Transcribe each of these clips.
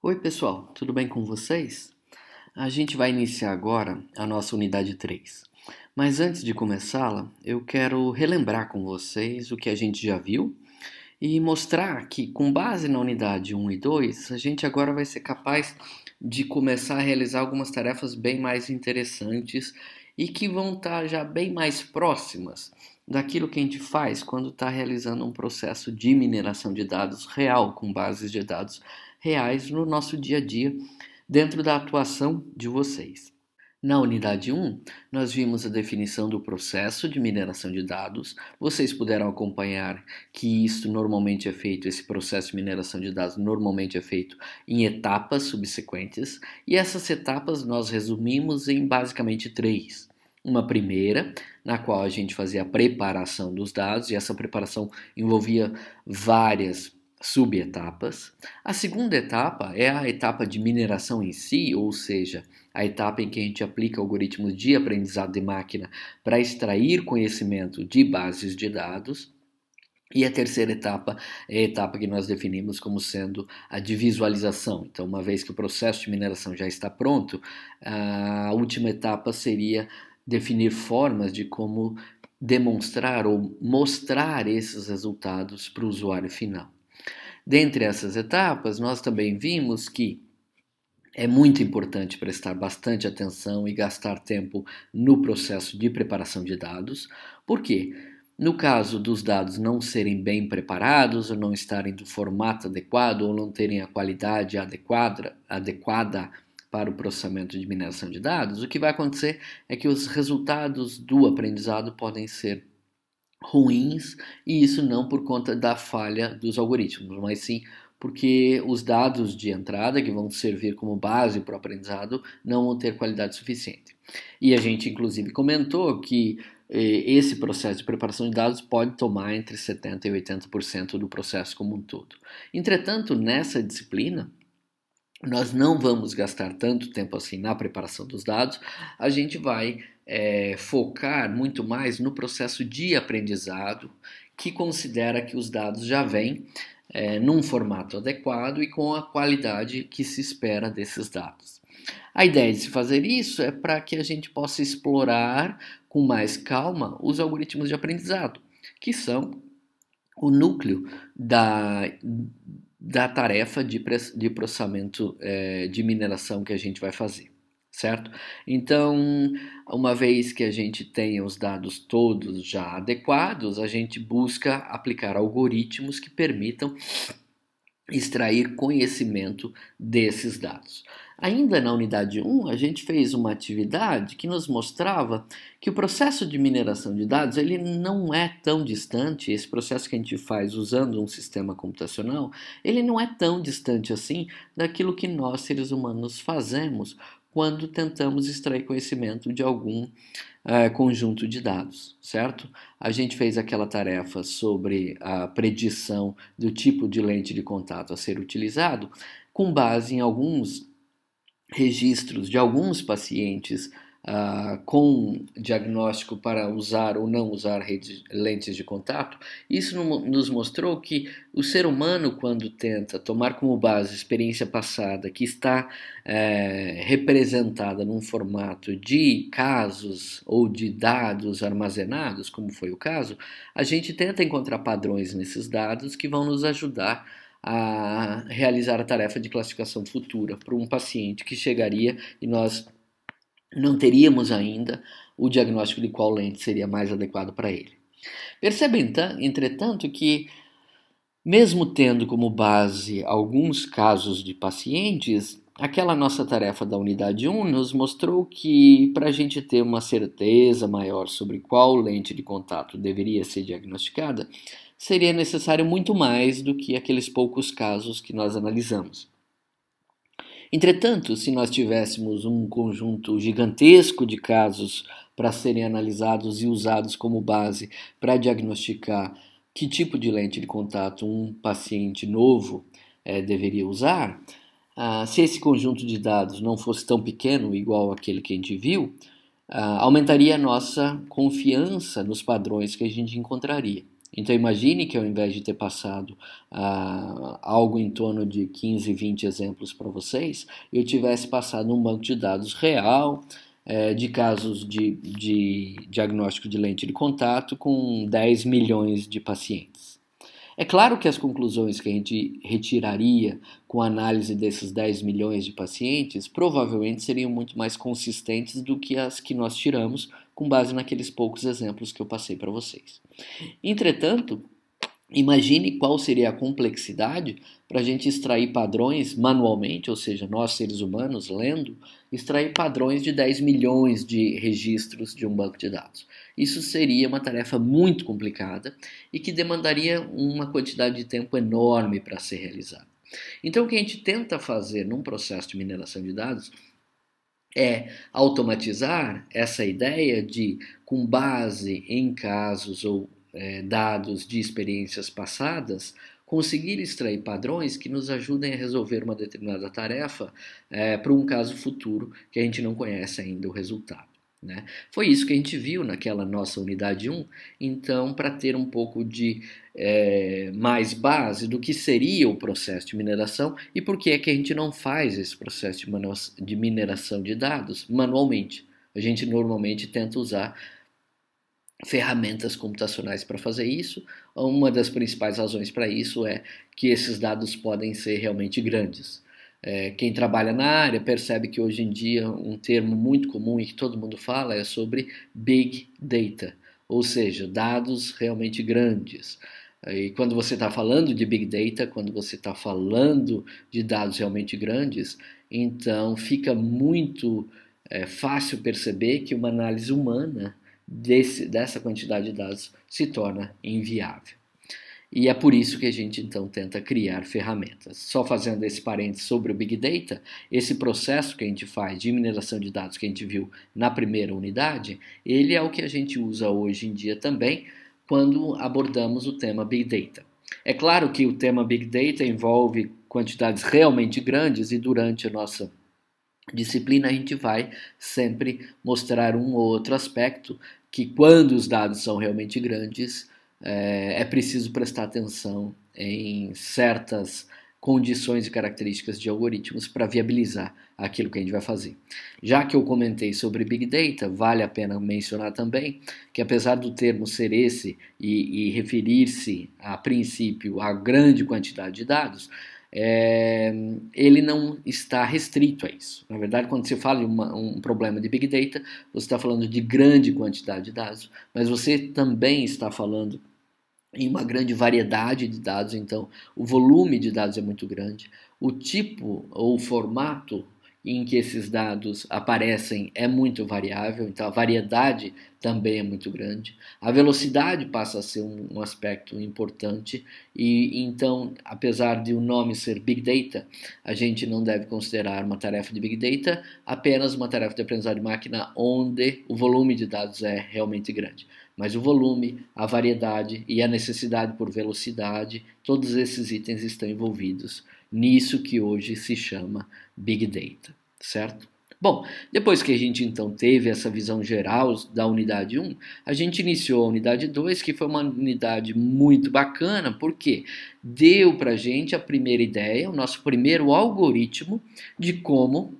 Oi, pessoal, tudo bem com vocês? A gente vai iniciar agora a nossa unidade 3. Mas antes de começá-la, eu quero relembrar com vocês o que a gente já viu e mostrar que, com base na unidade 1 e 2, a gente agora vai ser capaz de começar a realizar algumas tarefas bem mais interessantes e que vão estar já bem mais próximas daquilo que a gente faz quando está realizando um processo de mineração de dados real, com bases de dados reais no nosso dia a dia, dentro da atuação de vocês. Na unidade 1, nós vimos a definição do processo de mineração de dados. Vocês puderam acompanhar que isso normalmente é feito, esse processo de mineração de dados normalmente é feito em etapas subsequentes, e essas etapas nós resumimos em basicamente três. Uma primeira, na qual a gente fazia a preparação dos dados, e essa preparação envolvia várias subetapas. A segunda etapa é a etapa de mineração em si, ou seja, a etapa em que a gente aplica algoritmos de aprendizado de máquina para extrair conhecimento de bases de dados. E a terceira etapa é a etapa que nós definimos como sendo a de visualização. Então, uma vez que o processo de mineração já está pronto, a última etapa seria definir formas de como demonstrar ou mostrar esses resultados para o usuário final. Dentre essas etapas, nós também vimos que é muito importante prestar bastante atenção e gastar tempo no processo de preparação de dados. Por quê? No caso dos dados não serem bem preparados, ou não estarem do formato adequado, ou não terem a qualidade adequada para o processamento de mineração de dados, o que vai acontecer é que os resultados do aprendizado podem ser ruins, e isso não por conta da falha dos algoritmos, mas sim porque os dados de entrada que vão servir como base para o aprendizado não vão ter qualidade suficiente. E a gente inclusive comentou que esse processo de preparação de dados pode tomar entre 70% e 80% do processo como um todo. Entretanto, nessa disciplina, nós não vamos gastar tanto tempo assim na preparação dos dados, a gente vai focar muito mais no processo de aprendizado, que considera que os dados já vêm num formato adequado e com a qualidade que se espera desses dados. A ideia de se fazer isso é para que a gente possa explorar com mais calma os algoritmos de aprendizado, que são o núcleo da tarefa de processamento de mineração que a gente vai fazer, certo? Então, uma vez que a gente tenha os dados todos já adequados, a gente busca aplicar algoritmos que permitam extrair conhecimento desses dados. Ainda na unidade 1, a gente fez uma atividade que nos mostrava que o processo de mineração de dados ele não é tão distante, esse processo que a gente faz usando um sistema computacional, ele não é tão distante assim daquilo que nós, seres humanos, fazemos quando tentamos extrair conhecimento de algum conjunto de dados, certo? A gente fez aquela tarefa sobre a predição do tipo de lente de contato a ser utilizado com base em alguns registros de alguns pacientes com diagnóstico para usar ou não usar lentes de contato. Isso nos mostrou que o ser humano, quando tenta tomar como base a experiência passada, que está representada num formato de casos ou de dados armazenados, como foi o caso, a gente tenta encontrar padrões nesses dados que vão nos ajudar a realizar a tarefa de classificação futura para um paciente que chegaria e nós não teríamos ainda o diagnóstico de qual lente seria mais adequado para ele. Perceba, entretanto, que mesmo tendo como base alguns casos de pacientes, aquela nossa tarefa da unidade 1 nos mostrou que para a gente ter uma certeza maior sobre qual lente de contato deveria ser diagnosticada, seria necessário muito mais do que aqueles poucos casos que nós analisamos. Entretanto, se nós tivéssemos um conjunto gigantesco de casos para serem analisados e usados como base para diagnosticar que tipo de lente de contato um paciente novo deveria usar, se esse conjunto de dados não fosse tão pequeno, igual aquele que a gente viu, aumentaria a nossa confiança nos padrões que a gente encontraria. Então imagine que ao invés de ter passado algo em torno de 15, 20 exemplos para vocês, eu tivesse passado um banco de dados real, de casos de diagnóstico de lente de contato com 10 milhões de pacientes. É claro que as conclusões que a gente retiraria com a análise desses 10 milhões de pacientes provavelmente seriam muito mais consistentes do que as que nós tiramos com base naqueles poucos exemplos que eu passei para vocês. Entretanto, imagine qual seria a complexidade para a gente extrair padrões manualmente, ou seja, nós seres humanos lendo, extrair padrões de 10 milhões de registros de um banco de dados. Isso seria uma tarefa muito complicada e que demandaria uma quantidade de tempo enorme para ser realizada. Então, o que a gente tenta fazer num processo de mineração de dados é automatizar essa ideia de, com base em casos ou dados de experiências passadas, conseguir extrair padrões que nos ajudem a resolver uma determinada tarefa para um caso futuro que a gente não conhece ainda o resultado. Né? Foi isso que a gente viu naquela nossa unidade 1, então para ter um pouco de mais base do que seria o processo de mineração e por que é que a gente não faz esse processo de mineração de dados manualmente. A gente normalmente tenta usar ferramentas computacionais para fazer isso. Uma das principais razões para isso é que esses dados podem ser realmente grandes. Quem trabalha na área percebe que hoje em dia um termo muito comum e que todo mundo fala é sobre Big Data, ou seja, dados realmente grandes. E quando você está falando de Big Data, quando você está falando de dados realmente grandes, então fica muito fácil perceber que uma análise humana dessa quantidade de dados se torna inviável. E é por isso que a gente então tenta criar ferramentas. Só fazendo esse parênteses sobre o Big Data, esse processo que a gente faz de mineração de dados que a gente viu na primeira unidade, ele é o que a gente usa hoje em dia também quando abordamos o tema Big Data. É claro que o tema Big Data envolve quantidades realmente grandes e durante a nossa disciplina a gente vai sempre mostrar um ou outro aspecto que quando os dados são realmente grandes é preciso prestar atenção em certas condições e características de algoritmos para viabilizar aquilo que a gente vai fazer. Já que eu comentei sobre Big Data, vale a pena mencionar também que apesar do termo ser esse e referir-se a princípio a grande quantidade de dados, ele não está restrito a isso. Na verdade, quando você fala de um problema de Big Data, você está falando de grande quantidade de dados, mas você também está falando em uma grande variedade de dados, então o volume de dados é muito grande, o tipo ou formato em que esses dados aparecem é muito variável, então a variedade também é muito grande. A velocidade passa a ser um aspecto importante e então, apesar de o nome ser Big Data, a gente não deve considerar uma tarefa de Big Data apenas uma tarefa de aprendizado de máquina onde o volume de dados é realmente grande. Mas o volume, a variedade e a necessidade por velocidade, todos esses itens estão envolvidos nisso que hoje se chama Big Data, certo? Bom, depois que a gente então teve essa visão geral da unidade 1, a gente iniciou a unidade 2, que foi uma unidade muito bacana, porque deu para a gente a primeira ideia, o nosso primeiro algoritmo de como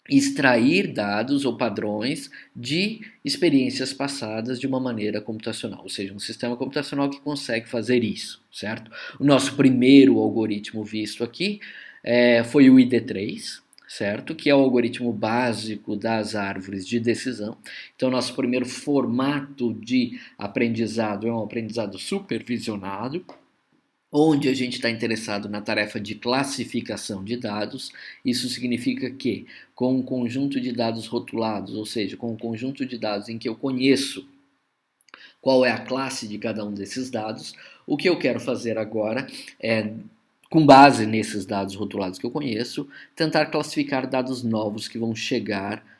extrair dados ou padrões de experiências passadas de uma maneira computacional, ou seja, um sistema computacional que consegue fazer isso, certo? O nosso primeiro algoritmo visto aqui foi o ID3, certo? Que é o algoritmo básico das árvores de decisão. Então, nosso primeiro formato de aprendizado é um aprendizado supervisionado, onde a gente está interessado na tarefa de classificação de dados. Isso significa que, com um conjunto de dados rotulados, ou seja, com um conjunto de dados em que eu conheço qual é a classe de cada um desses dados, o que eu quero fazer agora é, com base nesses dados rotulados que eu conheço, tentar classificar dados novos que vão chegar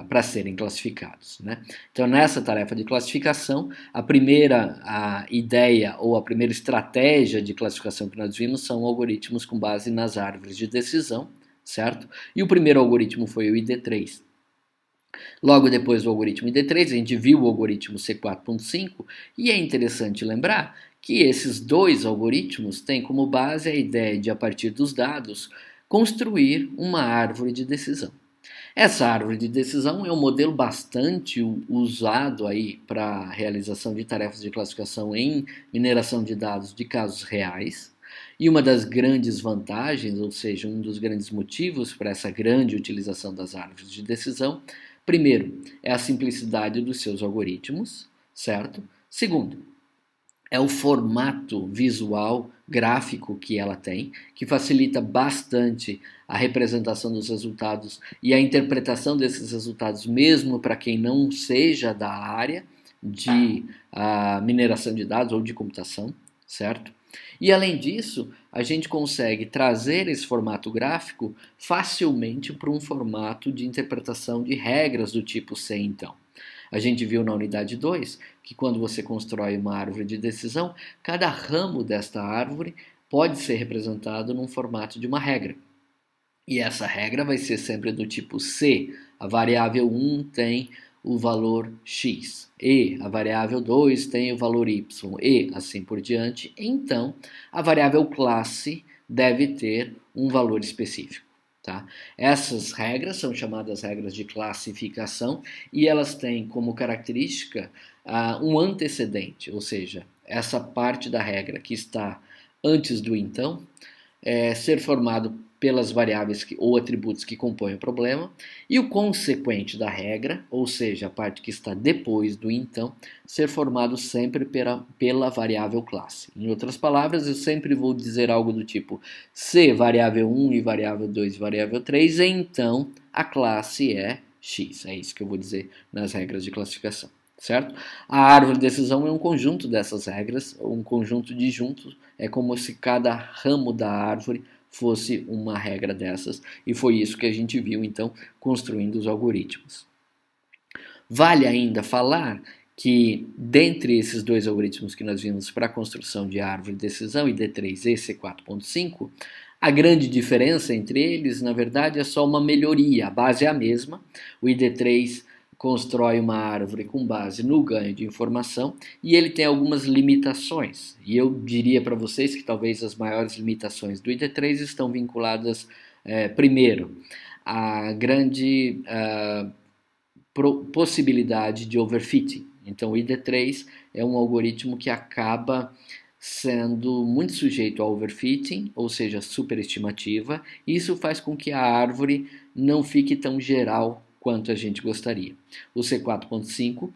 para serem classificados. Né? Então, nessa tarefa de classificação, a primeira ideia ou a primeira estratégia de classificação que nós vimos são algoritmos com base nas árvores de decisão, certo? E o primeiro algoritmo foi o ID3. Logo depois do algoritmo ID3, a gente viu o algoritmo C4.5 e é interessante lembrar que esses dois algoritmos têm como base a ideia de, a partir dos dados, construir uma árvore de decisão. Essa árvore de decisão é um modelo bastante usado aí para a realização de tarefas de classificação em mineração de dados de casos reais. E uma das grandes vantagens, ou seja, um dos grandes motivos para essa grande utilização das árvores de decisão, primeiro, é a simplicidade dos seus algoritmos, certo? Segundo, é o formato visual, gráfico que ela tem, que facilita bastante a representação dos resultados e a interpretação desses resultados, mesmo para quem não seja da área de mineração de dados ou de computação, certo? E além disso, a gente consegue trazer esse formato gráfico facilmente para um formato de interpretação de regras do tipo C, então. A gente viu na unidade 2 que quando você constrói uma árvore de decisão, cada ramo desta árvore pode ser representado num formato de uma regra. E essa regra vai ser sempre do tipo C. A variável 1 tem o valor x, e a variável 2 tem o valor y, e assim por diante. Então, a variável classe deve ter um valor específico. Tá? Essas regras são chamadas regras de classificação e elas têm como característica um antecedente, ou seja, essa parte da regra que está antes do então, ser formado pelas variáveis ou atributos que compõem o problema, e o consequente da regra, ou seja, a parte que está depois do então, ser formado sempre pela variável classe. Em outras palavras, eu sempre vou dizer algo do tipo se variável 1 e variável 2 e variável 3, então a classe é x. É isso que eu vou dizer nas regras de classificação. Certo? A árvore de decisão é um conjunto dessas regras, um conjunto de juntos, é como se cada ramo da árvore fosse uma regra dessas, e foi isso que a gente viu, então, construindo os algoritmos. Vale ainda falar que, dentre esses dois algoritmos que nós vimos para a construção de árvore de decisão, ID3 e C4.5, a grande diferença entre eles, na verdade, é só uma melhoria. A base é a mesma, o ID3 constrói uma árvore com base no ganho de informação e ele tem algumas limitações. E eu diria para vocês que talvez as maiores limitações do ID3 estão vinculadas, primeiro, à grande possibilidade de overfitting. Então, o ID3 é um algoritmo que acaba sendo muito sujeito a overfitting, ou seja, superestimativa, e isso faz com que a árvore não fique tão geral quanto a gente gostaria. O C4.5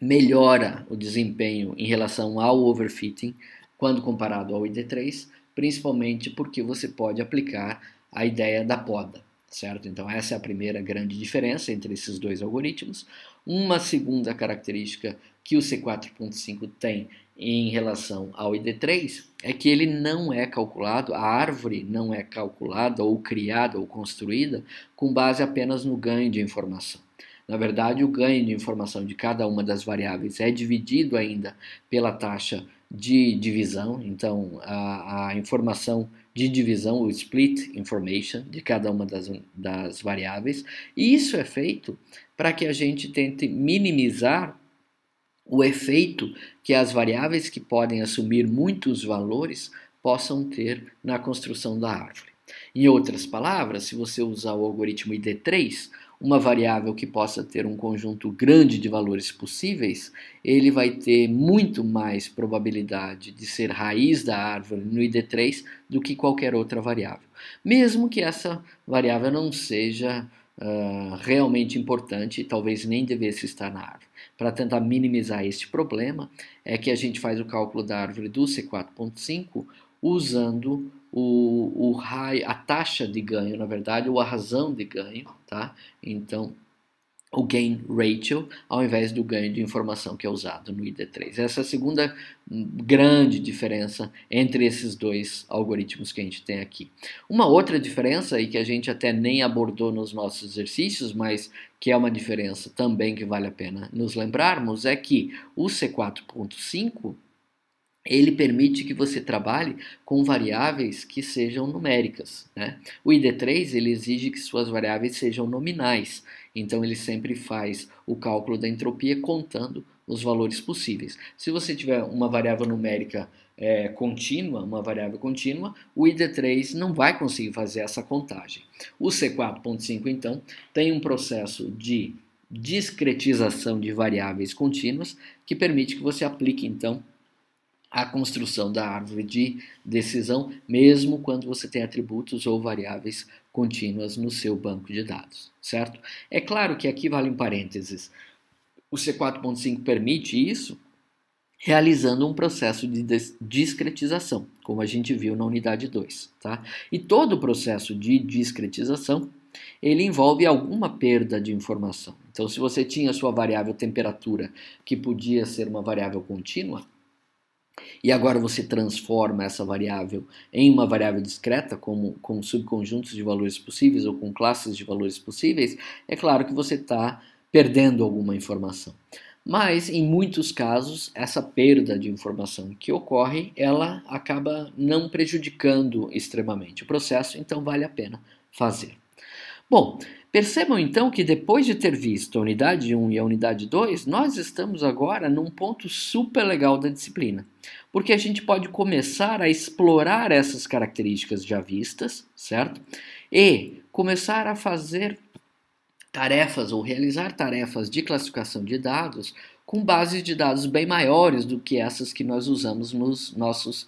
melhora o desempenho em relação ao overfitting quando comparado ao ID3, principalmente porque você pode aplicar a ideia da poda, certo? Então essa é a primeira grande diferença entre esses dois algoritmos. Uma segunda característica que o C4.5 tem em relação ao ID3 é que ele não é calculado, a árvore não é calculada ou criada ou construída com base apenas no ganho de informação. Na verdade, o ganho de informação de cada uma das variáveis é dividido ainda pela taxa de divisão, então a informação de divisão, o split information de cada uma das variáveis, e isso é feito para que a gente tente minimizar o efeito que as variáveis que podem assumir muitos valores possam ter na construção da árvore. Em outras palavras, se você usar o algoritmo ID3, uma variável que possa ter um conjunto grande de valores possíveis, ele vai ter muito mais probabilidade de ser raiz da árvore no ID3 do que qualquer outra variável. Mesmo que essa variável não seja realmente importante e talvez nem devesse estar na árvore. Para tentar minimizar este problema, é que a gente faz o cálculo da árvore do C4.5 usando a taxa de ganho, na verdade, ou a razão de ganho, tá? Então, o gain ratio, ao invés do ganho de informação que é usado no ID3. Essa é a segunda grande diferença entre esses dois algoritmos que a gente tem aqui. Uma outra diferença, e que a gente até nem abordou nos nossos exercícios, mas que é uma diferença também que vale a pena nos lembrarmos, é que o C4.5 ele permite que você trabalhe com variáveis que sejam numéricas, né? O ID3 ele exige que suas variáveis sejam nominais, então ele sempre faz o cálculo da entropia contando os valores possíveis. Se você tiver uma variável numérica contínua, uma variável contínua, o ID3 não vai conseguir fazer essa contagem. O C4.5, então, tem um processo de discretização de variáveis contínuas que permite que você aplique, então, a construção da árvore de decisão, mesmo quando você tem atributos ou variáveis contínuas no seu banco de dados, certo? É claro que aqui vale um parênteses. O C4.5 permite isso realizando um processo de discretização, como a gente viu na unidade 2, tá? E todo o processo de discretização, ele envolve alguma perda de informação. Então, se você tinha a sua variável temperatura, que podia ser uma variável contínua, e agora você transforma essa variável em uma variável discreta, com subconjuntos de valores possíveis ou com classes de valores possíveis, é claro que você está perdendo alguma informação. Mas, em muitos casos, essa perda de informação que ocorre, ela acaba não prejudicando extremamente o processo, então vale a pena fazer. Bom, percebam então que depois de ter visto a unidade 1 e a unidade 2, nós estamos agora num ponto super legal da disciplina, porque a gente pode começar a explorar essas características já vistas, certo? E começar a fazer tarefas ou realizar tarefas de classificação de dados com bases de dados bem maiores do que essas que nós usamos nos nossos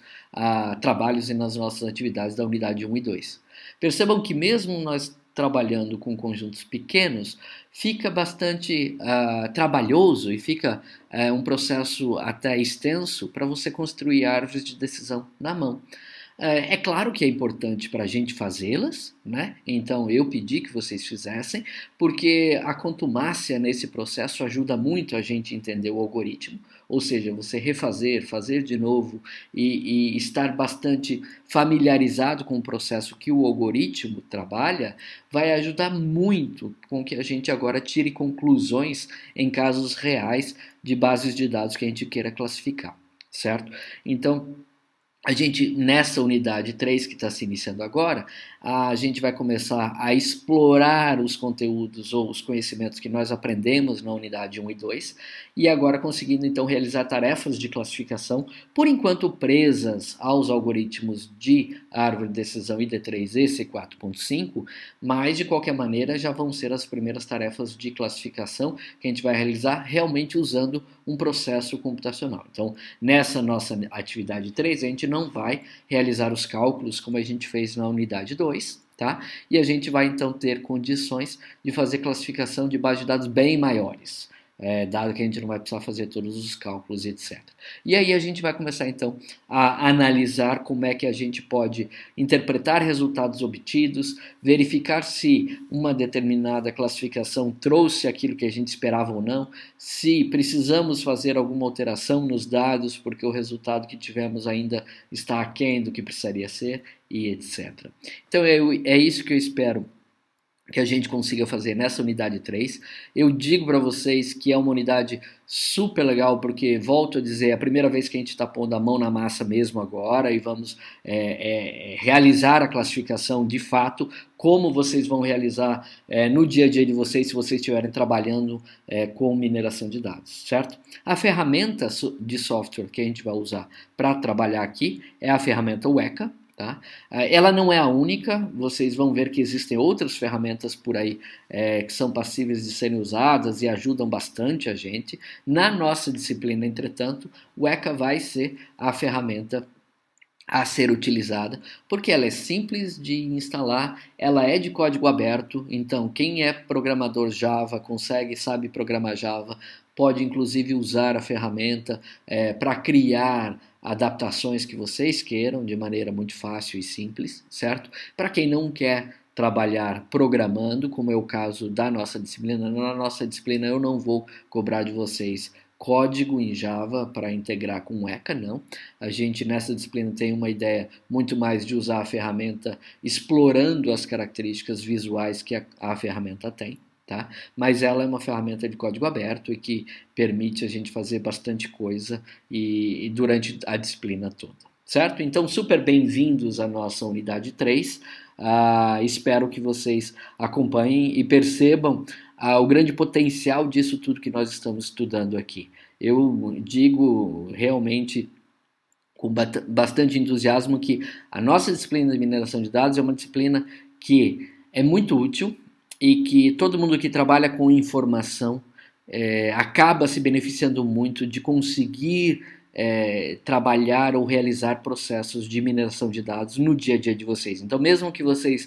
trabalhos e nas nossas atividades da unidade 1 e 2. Percebam que mesmo nós trabalhando com conjuntos pequenos, fica bastante trabalhoso e fica um processo até extenso para você construir árvores de decisão na mão. É claro que é importante para a gente fazê-las, né? Então eu pedi que vocês fizessem, porque a contumácia nesse processo ajuda muito a gente entender o algoritmo, ou seja, você refazer, fazer de novo e estar bastante familiarizado com o processo que o algoritmo trabalha, vai ajudar muito com que a gente agora tire conclusões em casos reais de bases de dados que a gente queira classificar, certo? Então, a gente, nessa unidade 3 que está se iniciando agora, a gente vai começar a explorar os conteúdos ou os conhecimentos que nós aprendemos na unidade 1 e 2 e agora conseguindo então realizar tarefas de classificação, por enquanto presas aos algoritmos de árvore de decisão ID3 e C4.5, mas de qualquer maneira já vão ser as primeiras tarefas de classificação que a gente vai realizar realmente usando um processo computacional. Então, nessa nossa atividade 3, a gente não vai realizar os cálculos como a gente fez na unidade 2, tá? E a gente vai então ter condições de fazer classificação de bases de dados bem maiores, dado que a gente não vai precisar fazer todos os cálculos, etc. E aí a gente vai começar então a analisar como é que a gente pode interpretar resultados obtidos, verificar se uma determinada classificação trouxe aquilo que a gente esperava ou não, se precisamos fazer alguma alteração nos dados porque o resultado que tivemos ainda está aquém do que precisaria ser, e etc. Então é isso que eu espero que a gente consiga fazer nessa unidade 3. Eu digo para vocês que é uma unidade super legal, porque, volto a dizer, é a primeira vez que a gente está pondo a mão na massa mesmo agora e vamos realizar a classificação de fato, como vocês vão realizar no dia a dia de vocês, se vocês estiverem trabalhando com mineração de dados, certo? A ferramenta de software que a gente vai usar para trabalhar aqui é a ferramenta Weka. Tá? Ela não é a única, vocês vão ver que existem outras ferramentas por aí que são passíveis de serem usadas e ajudam bastante a gente. Na nossa disciplina, entretanto, o Weka vai ser a ferramenta a ser utilizada, porque ela é simples de instalar, ela é de código aberto, então quem é programador Java, sabe programar Java, pode inclusive usar a ferramenta para criar adaptações que vocês queiram de maneira muito fácil e simples, certo? Para quem não quer trabalhar programando, como é o caso da nossa disciplina, na nossa disciplina eu não vou cobrar de vocês código em Java para integrar com o Weka, não. A gente nessa disciplina tem uma ideia muito mais de usar a ferramenta explorando as características visuais que a ferramenta tem. tá? Mas ela é uma ferramenta de código aberto e que permite a gente fazer bastante coisa e durante a disciplina toda, certo? Então, super bem-vindos à nossa unidade 3. Espero que vocês acompanhem e percebam o grande potencial disso tudo que nós estamos estudando aqui. Eu digo realmente com bastante entusiasmo que a nossa disciplina de mineração de dados é uma disciplina que é muito útil e que todo mundo que trabalha com informação acaba se beneficiando muito de conseguir trabalhar ou realizar processos de mineração de dados no dia a dia de vocês. Então, mesmo que vocês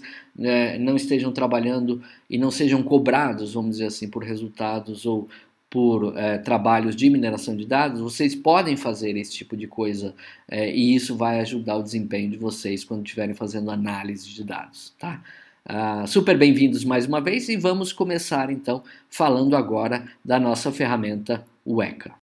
não estejam trabalhando e não sejam cobrados, vamos dizer assim, por resultados ou por trabalhos de mineração de dados, vocês podem fazer esse tipo de coisa e isso vai ajudar o desempenho de vocês quando estiverem fazendo análise de dados, tá? Super bem-vindos mais uma vez e vamos começar então falando agora da nossa ferramenta Weka.